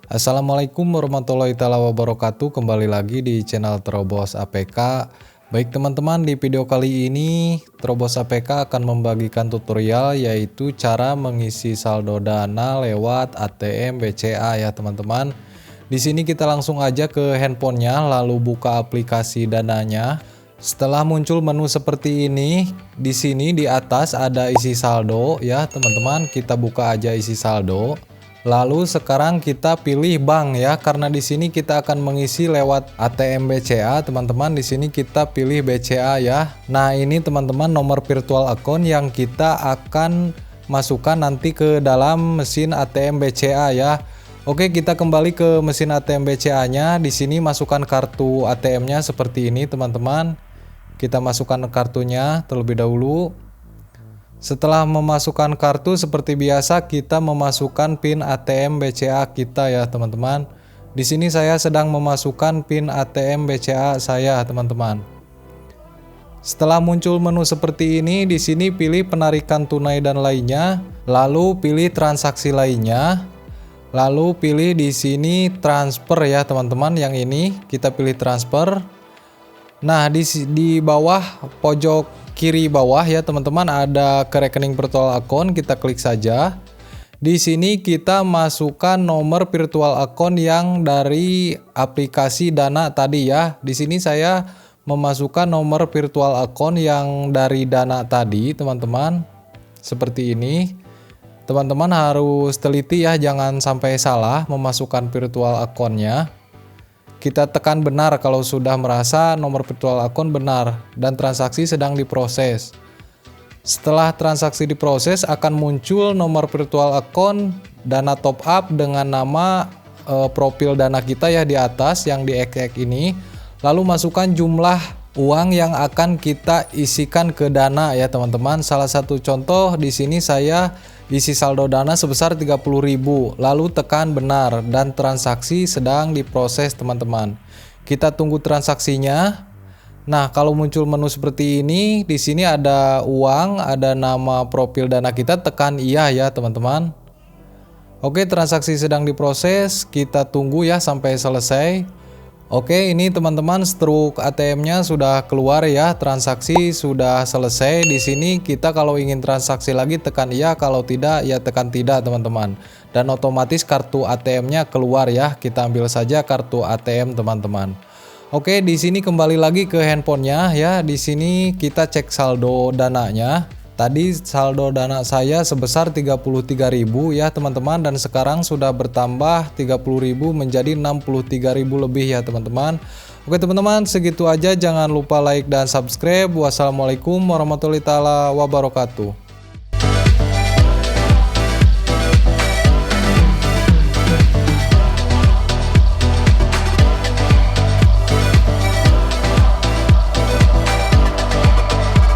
Assalamualaikum warahmatullahi wabarakatuh. Kembali lagi di channel Terobos APK. Baik teman-teman, di video kali ini Terobos APK akan membagikan tutorial yaitu cara mengisi saldo dana lewat ATM BCA ya teman-teman. Di sini kita langsung aja ke handphonenya, lalu buka aplikasi dananya. Setelah muncul menu seperti ini, di sini di atas ada isi saldo ya teman-teman. Kita buka aja isi saldo. Lalu sekarang kita pilih bank ya, karena di sini kita akan mengisi lewat ATM BCA teman-teman. Di sini kita pilih BCA ya. Nah ini teman-teman nomor virtual account yang kita akan masukkan nanti ke dalam mesin ATM BCA ya. Oke, kita kembali ke mesin ATM BCA-nya. Di sini masukkan kartu ATM-nya seperti ini teman-teman. Kita masukkan kartunya terlebih dahulu. Setelah memasukkan kartu seperti biasa kita memasukkan PIN ATM BCA kita ya teman-teman. Di sini saya sedang memasukkan PIN ATM BCA saya teman-teman. Setelah muncul menu seperti ini, di sini pilih penarikan tunai dan lainnya, lalu pilih transaksi lainnya, lalu pilih di sini transfer ya teman-teman. Yang ini kita pilih transfer. Nah di bawah pojok kiri bawah ya teman-teman ada ke rekening virtual account, kita klik saja. Di sini kita masukkan nomor virtual account yang dari aplikasi Dana tadi ya. Di sini saya memasukkan nomor virtual account yang dari Dana tadi teman-teman. Seperti ini. Teman-teman harus teliti ya, jangan sampai salah memasukkan virtual account-nya. Kita tekan benar kalau sudah merasa nomor virtual account benar dan transaksi sedang diproses. Setelah transaksi diproses akan muncul nomor virtual account dana top up dengan nama profil dana kita ya di atas yang di X ini. Lalu masukkan jumlah uang yang akan kita isikan ke dana ya teman-teman. Salah satu contoh di sini saya isi saldo dana sebesar 30.000, lalu tekan benar dan transaksi sedang diproses teman-teman. Kita tunggu transaksinya. Nah, kalau muncul menu seperti ini, di sini ada uang, ada nama profil dana kita, tekan iya ya teman-teman. Oke, transaksi sedang diproses, kita tunggu ya sampai selesai. Oke, ini teman-teman struk ATM-nya sudah keluar ya, transaksi sudah selesai. Di sini kita kalau ingin transaksi lagi tekan iya, kalau tidak ya tekan tidak teman-teman. Dan otomatis kartu ATM-nya keluar ya. Kita ambil saja kartu ATM teman-teman. Oke, di sini kembali lagi ke handphonenya ya. Di sini kita cek saldo dananya. Tadi saldo dana saya sebesar 33.000 ya teman-teman, dan sekarang sudah bertambah 30.000 menjadi 63.000 lebih ya teman-teman. Oke teman-teman, segitu aja, jangan lupa like dan subscribe. Wassalamualaikum warahmatullahi wabarakatuh.